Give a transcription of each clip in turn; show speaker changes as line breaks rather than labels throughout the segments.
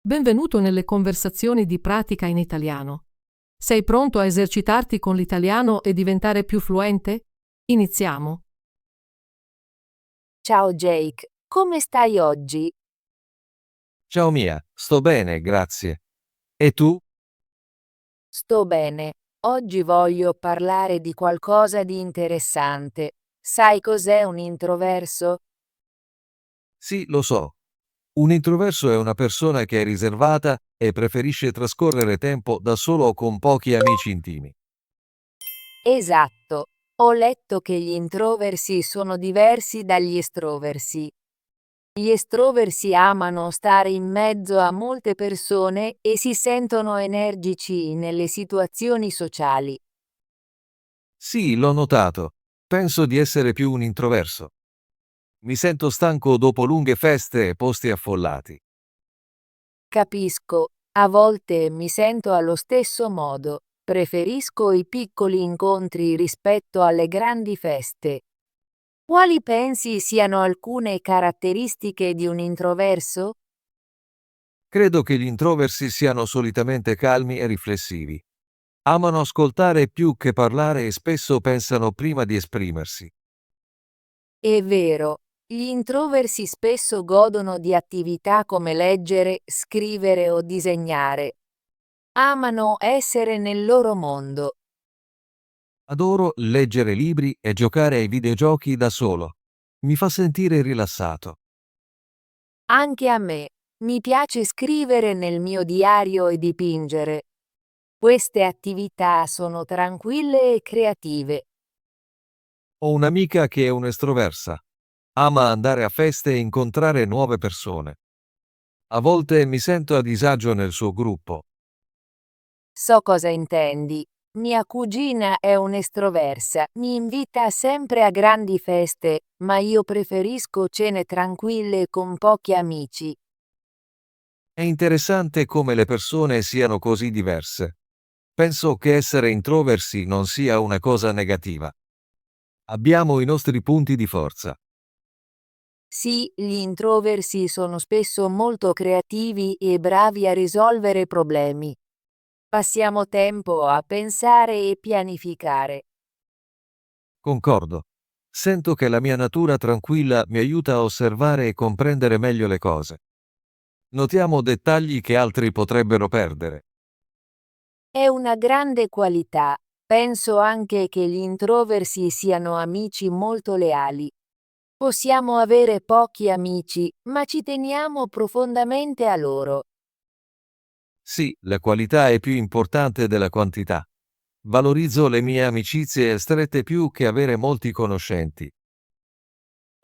Benvenuto nelle conversazioni di pratica in italiano. Sei pronto a esercitarti con l'italiano e diventare più fluente? Iniziamo.
Ciao Jake, come stai oggi?
Ciao Mia, sto bene, grazie. E tu?
Sto bene. Oggi voglio parlare di qualcosa di interessante. Sai cos'è un introverso?
Sì, lo so. Un introverso è una persona che è riservata e preferisce trascorrere tempo da solo o con pochi amici intimi.
Esatto. Ho letto che gli introversi sono diversi dagli estroversi. Gli estroversi amano stare in mezzo a molte persone e si sentono energici nelle situazioni sociali.
Sì, l'ho notato. Penso di essere più un introverso. Mi sento stanco dopo lunghe feste e posti affollati.
Capisco, a volte mi sento allo stesso modo. Preferisco i piccoli incontri rispetto alle grandi feste. Quali pensi siano alcune caratteristiche di un introverso?
Credo che gli introversi siano solitamente calmi e riflessivi. Amano ascoltare più che parlare e spesso pensano prima di esprimersi.
È vero, gli introversi spesso godono di attività come leggere, scrivere o disegnare. Amano essere nel loro mondo.
Adoro leggere libri e giocare ai videogiochi da solo. Mi fa sentire rilassato.
Anche a me. Mi piace scrivere nel mio diario e dipingere. Queste attività sono tranquille e creative.
Ho un'amica che è un'estroversa. Ama andare a feste e incontrare nuove persone. A volte mi sento a disagio nel suo gruppo.
So cosa intendi. Mia cugina è un'estroversa, mi invita sempre a grandi feste, ma io preferisco cene tranquille con pochi amici.
È interessante come le persone siano così diverse. Penso che essere introversi non sia una cosa negativa. Abbiamo i nostri punti di forza.
Sì, gli introversi sono spesso molto creativi e bravi a risolvere problemi. Passiamo tempo a pensare e pianificare.
Concordo. Sento che la mia natura tranquilla mi aiuta a osservare e comprendere meglio le cose. Notiamo dettagli che altri potrebbero perdere.
È una grande qualità. Penso anche che gli introversi siano amici molto leali. Possiamo avere pochi amici, ma ci teniamo profondamente a loro.
Sì, la qualità è più importante della quantità. Valorizzo le mie amicizie strette più che avere molti conoscenti.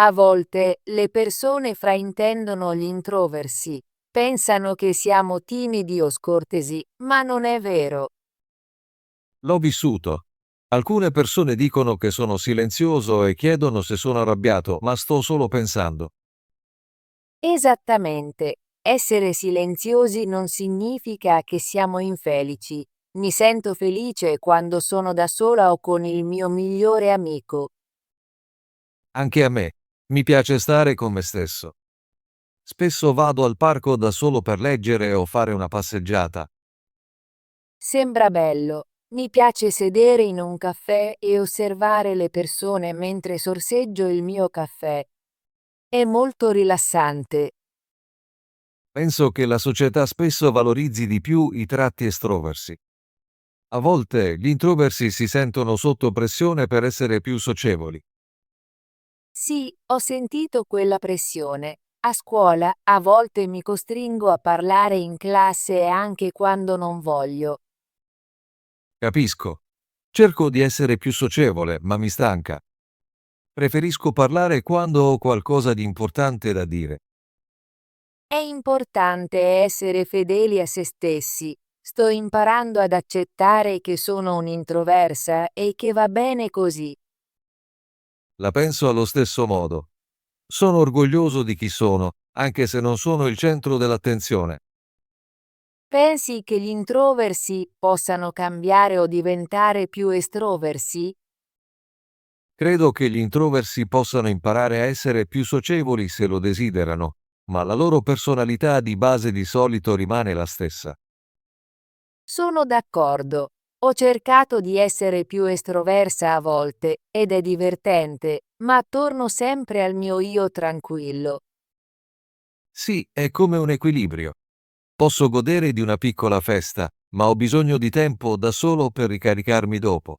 A volte, le persone fraintendono gli introversi. Pensano che siamo timidi o scortesi, ma non è vero.
L'ho vissuto. Alcune persone dicono che sono silenzioso e chiedono se sono arrabbiato, ma sto solo pensando.
Esattamente. Essere silenziosi non significa che siamo infelici. Mi sento felice quando sono da sola o con il mio migliore amico.
Anche a me. Mi piace stare con me stesso. Spesso vado al parco da solo per leggere o fare una passeggiata.
Sembra bello. Mi piace sedere in un caffè e osservare le persone mentre sorseggio il mio caffè. È molto rilassante.
Penso che la società spesso valorizzi di più i tratti estroversi. A volte gli introversi si sentono sotto pressione per essere più socievoli.
Sì, ho sentito quella pressione. A scuola, a volte mi costringo a parlare in classe anche quando non voglio.
Capisco. Cerco di essere più socievole, ma mi stanca. Preferisco parlare quando ho qualcosa di importante da dire.
È importante essere fedeli a se stessi. Sto imparando ad accettare che sono un'introversa e che va bene così.
La penso allo stesso modo. Sono orgoglioso di chi sono, anche se non sono il centro dell'attenzione.
Pensi che gli introversi possano cambiare o diventare più estroversi?
Credo che gli introversi possano imparare a essere più socievoli se lo desiderano, ma la loro personalità di base di solito rimane la stessa.
Sono d'accordo. Ho cercato di essere più estroversa a volte, ed è divertente, ma torno sempre al mio io tranquillo.
Sì, è come un equilibrio. Posso godere di una piccola festa, ma ho bisogno di tempo da solo per ricaricarmi dopo.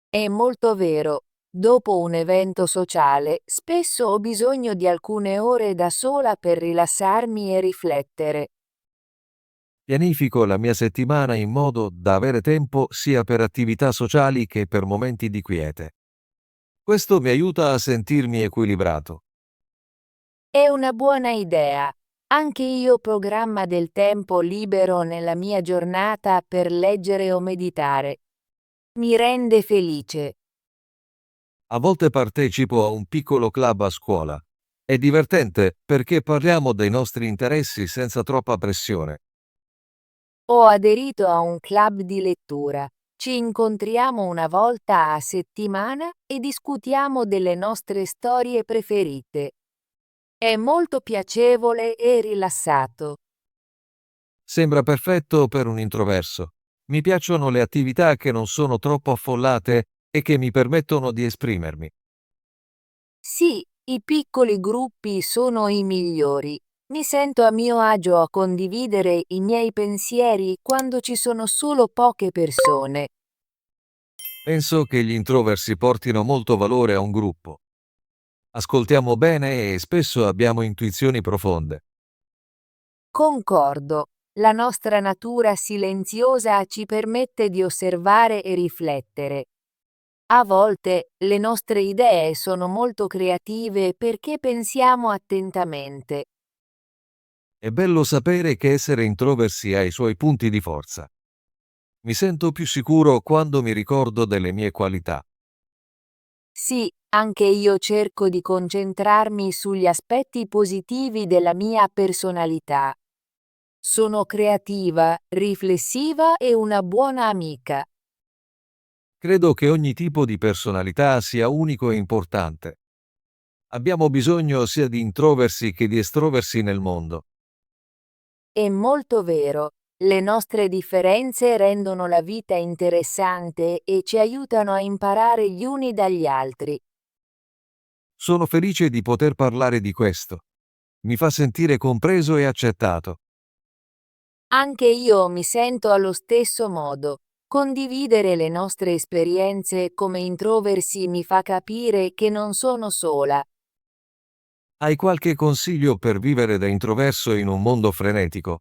È molto vero. Dopo un evento sociale, spesso ho bisogno di alcune ore da sola per rilassarmi e riflettere.
Pianifico la mia settimana in modo da avere tempo sia per attività sociali che per momenti di quiete. Questo mi aiuta a sentirmi equilibrato.
È una buona idea. Anche io programma del tempo libero nella mia giornata per leggere o meditare. Mi rende felice.
A volte partecipo a un piccolo club a scuola. È divertente perché parliamo dei nostri interessi senza troppa pressione.
Ho aderito a un club di lettura. Ci incontriamo una volta a settimana e discutiamo delle nostre storie preferite. È molto piacevole e rilassato.
Sembra perfetto per un introverso. Mi piacciono le attività che non sono troppo affollate e che mi permettono di esprimermi.
Sì, i piccoli gruppi sono i migliori. Mi sento a mio agio a condividere i miei pensieri quando ci sono solo poche persone.
Penso che gli introversi portino molto valore a un gruppo. Ascoltiamo bene e spesso abbiamo intuizioni profonde.
Concordo. La nostra natura silenziosa ci permette di osservare e riflettere. A volte le nostre idee sono molto creative perché pensiamo attentamente.
È bello sapere che essere introversi ha i suoi punti di forza. Mi sento più sicuro quando mi ricordo delle mie qualità.
Sì, anche io cerco di concentrarmi sugli aspetti positivi della mia personalità. Sono creativa, riflessiva e una buona amica.
Credo che ogni tipo di personalità sia unico e importante. Abbiamo bisogno sia di introversi che di estroversi nel mondo.
È molto vero. Le nostre differenze rendono la vita interessante e ci aiutano a imparare gli uni dagli altri.
Sono felice di poter parlare di questo. Mi fa sentire compreso e accettato.
Anche io mi sento allo stesso modo. Condividere le nostre esperienze come introversi mi fa capire che non sono sola.
Hai qualche consiglio per vivere da introverso in un mondo frenetico?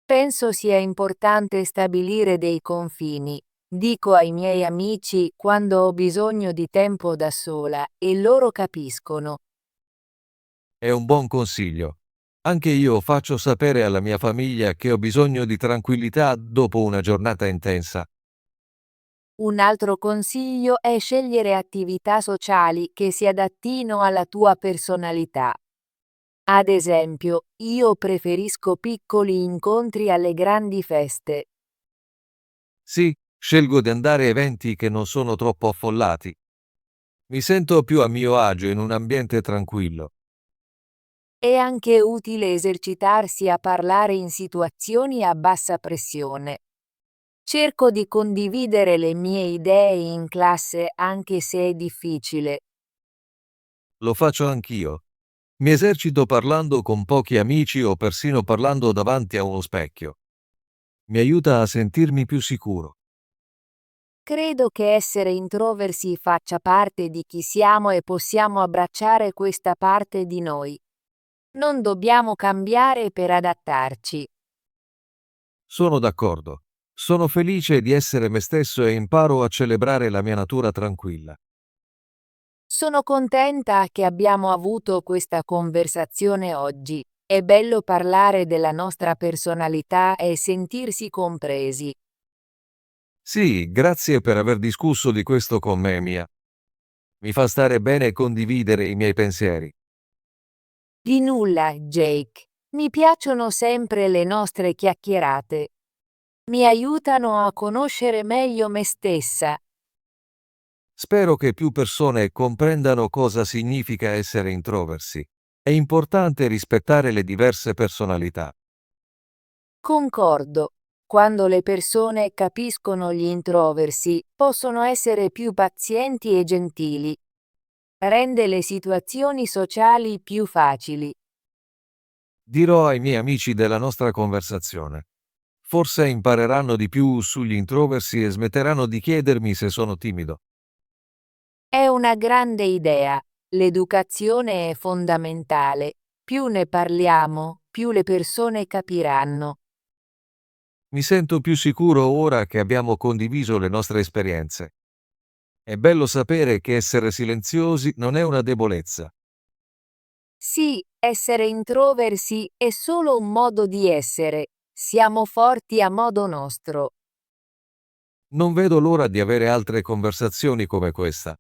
Penso sia importante stabilire dei confini. Dico ai miei amici quando ho bisogno di tempo da sola e loro capiscono.
È un buon consiglio. Anche io faccio sapere alla mia famiglia che ho bisogno di tranquillità dopo una giornata intensa.
Un altro consiglio è scegliere attività sociali che si adattino alla tua personalità. Ad esempio, io preferisco piccoli incontri alle grandi feste.
Sì, scelgo di andare a eventi che non sono troppo affollati. Mi sento più a mio agio in un ambiente tranquillo.
È anche utile esercitarsi a parlare in situazioni a bassa pressione. Cerco di condividere le mie idee in classe anche se è difficile.
Lo faccio anch'io. Mi esercito parlando con pochi amici o persino parlando davanti a uno specchio. Mi aiuta a sentirmi più sicuro.
Credo che essere introversi faccia parte di chi siamo e possiamo abbracciare questa parte di noi. Non dobbiamo cambiare per adattarci.
Sono d'accordo. Sono felice di essere me stesso e imparo a celebrare la mia natura tranquilla.
Sono contenta che abbiamo avuto questa conversazione oggi. È bello parlare della nostra personalità e sentirsi compresi.
Sì, grazie per aver discusso di questo con me, Mia. Mi fa stare bene condividere i miei pensieri.
Di nulla, Jake. Mi piacciono sempre le nostre chiacchierate. Mi aiutano a conoscere meglio me stessa.
Spero che più persone comprendano cosa significa essere introversi. È importante rispettare le diverse personalità.
Concordo. Quando le persone capiscono gli introversi, possono essere più pazienti e gentili. Rende le situazioni sociali più facili.
Dirò ai miei amici della nostra conversazione. Forse impareranno di più sugli introversi e smetteranno di chiedermi se sono timido.
È una grande idea. L'educazione è fondamentale. Più ne parliamo, più le persone capiranno.
Mi sento più sicuro ora che abbiamo condiviso le nostre esperienze. È bello sapere che essere silenziosi non è una debolezza.
Sì, essere introversi è solo un modo di essere. Siamo forti a modo nostro.
Non vedo l'ora di avere altre conversazioni come questa.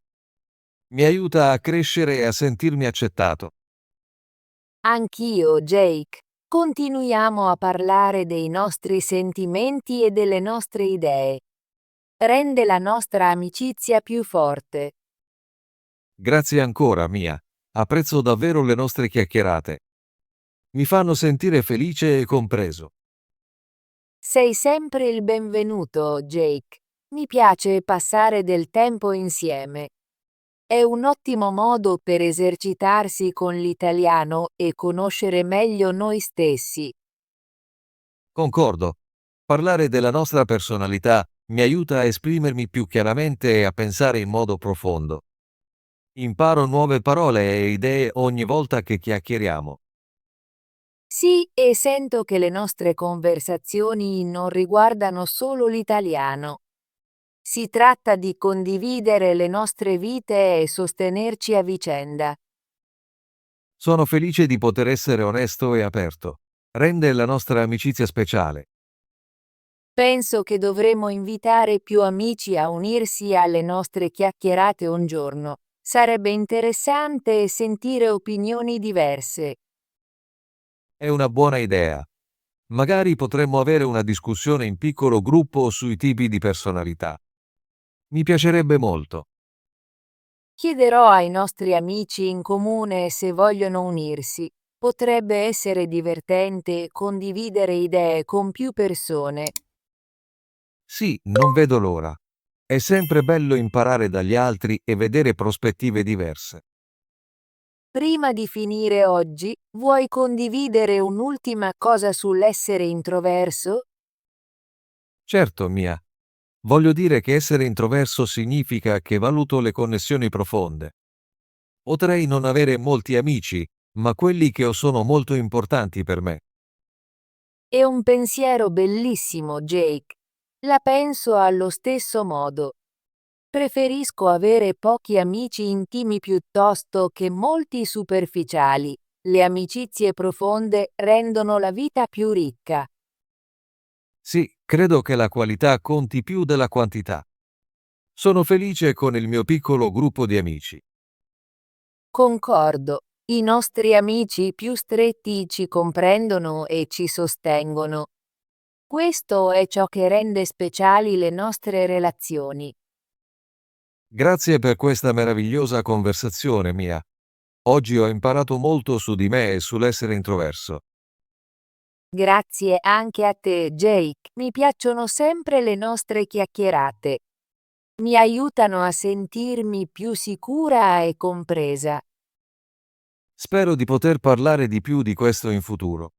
Mi aiuta a crescere e a sentirmi accettato.
Anch'io, Jake. Continuiamo a parlare dei nostri sentimenti e delle nostre idee. Rende la nostra amicizia più forte.
Grazie ancora, Mia. Apprezzo davvero le nostre chiacchierate. Mi fanno sentire felice e compreso.
Sei sempre il benvenuto, Jake. Mi piace passare del tempo insieme. È un ottimo modo per esercitarsi con l'italiano e conoscere meglio noi stessi.
Concordo. Parlare della nostra personalità mi aiuta a esprimermi più chiaramente e a pensare in modo profondo. Imparo nuove parole e idee ogni volta che chiacchieriamo.
Sì, e sento che le nostre conversazioni non riguardano solo l'italiano. Si tratta di condividere le nostre vite e sostenerci a vicenda.
Sono felice di poter essere onesto e aperto. Rende la nostra amicizia speciale.
Penso che dovremmo invitare più amici a unirsi alle nostre chiacchierate un giorno. Sarebbe interessante sentire opinioni diverse.
È una buona idea. Magari potremmo avere una discussione in piccolo gruppo sui tipi di personalità. Mi piacerebbe molto.
Chiederò ai nostri amici in comune se vogliono unirsi. Potrebbe essere divertente condividere idee con più persone.
Sì, non vedo l'ora. È sempre bello imparare dagli altri e vedere prospettive diverse.
Prima di finire oggi, vuoi condividere un'ultima cosa sull'essere introverso?
Certo, Mia. Voglio dire che essere introverso significa che valuto le connessioni profonde. Potrei non avere molti amici, ma quelli che ho sono molto importanti per me.
È un pensiero bellissimo, Jake. La penso allo stesso modo. Preferisco avere pochi amici intimi piuttosto che molti superficiali. Le amicizie profonde rendono la vita più ricca.
Sì, credo che la qualità conti più della quantità. Sono felice con il mio piccolo gruppo di amici.
Concordo. I nostri amici più stretti ci comprendono e ci sostengono. Questo è ciò che rende speciali le nostre relazioni.
Grazie per questa meravigliosa conversazione, Mia. Oggi ho imparato molto su di me e sull'essere introverso.
Grazie anche a te, Jake. Mi piacciono sempre le nostre chiacchierate. Mi aiutano a sentirmi più sicura e compresa.
Spero di poter parlare di più di questo in futuro.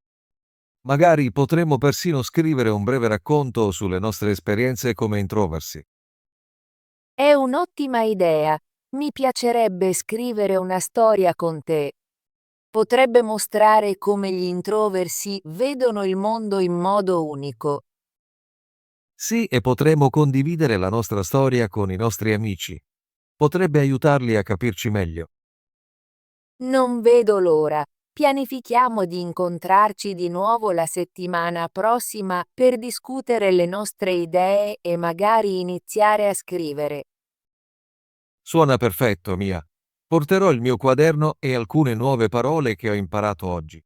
Magari potremmo persino scrivere un breve racconto sulle nostre esperienze come introversi.
È un'ottima idea. Mi piacerebbe scrivere una storia con te. Potrebbe mostrare come gli introversi vedono il mondo in modo unico.
Sì, e potremo condividere la nostra storia con i nostri amici. Potrebbe aiutarli a capirci meglio.
Non vedo l'ora. Pianifichiamo di incontrarci di nuovo la settimana prossima per discutere le nostre idee e magari iniziare a scrivere.
Suona perfetto, Mia. Porterò il mio quaderno e alcune nuove parole che ho imparato oggi.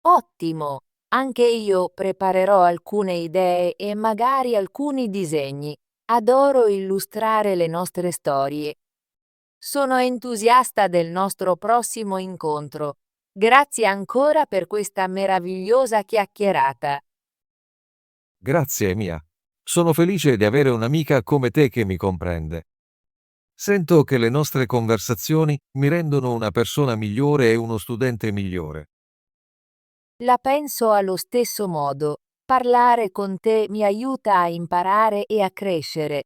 Ottimo! Anche io preparerò alcune idee e magari alcuni disegni. Adoro illustrare le nostre storie. Sono entusiasta del nostro prossimo incontro. Grazie ancora per questa meravigliosa chiacchierata.
Grazie, Mia. Sono felice di avere un'amica come te che mi comprende. Sento che le nostre conversazioni mi rendono una persona migliore e uno studente migliore.
La penso allo stesso modo. Parlare con te mi aiuta a imparare e a crescere.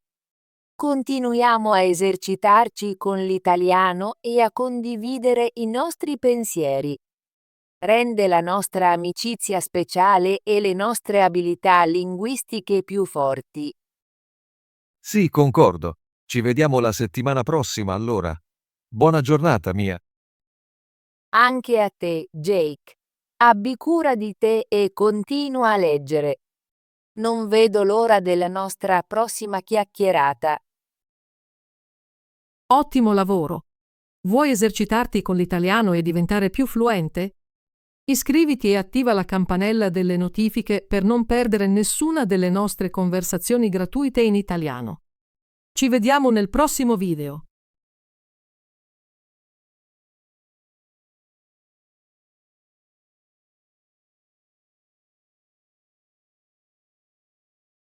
Continuiamo a esercitarci con l'italiano e a condividere i nostri pensieri. Rende la nostra amicizia speciale e le nostre abilità linguistiche più forti.
Sì, concordo. Ci vediamo la settimana prossima allora. Buona giornata, Mia.
Anche a te, Jake. Abbi cura di te e continua a leggere. Non vedo l'ora della nostra prossima chiacchierata.
Ottimo lavoro! Vuoi esercitarti con l'italiano e diventare più fluente? Iscriviti e attiva la campanella delle notifiche per non perdere nessuna delle nostre conversazioni gratuite in italiano. Ci vediamo nel prossimo video.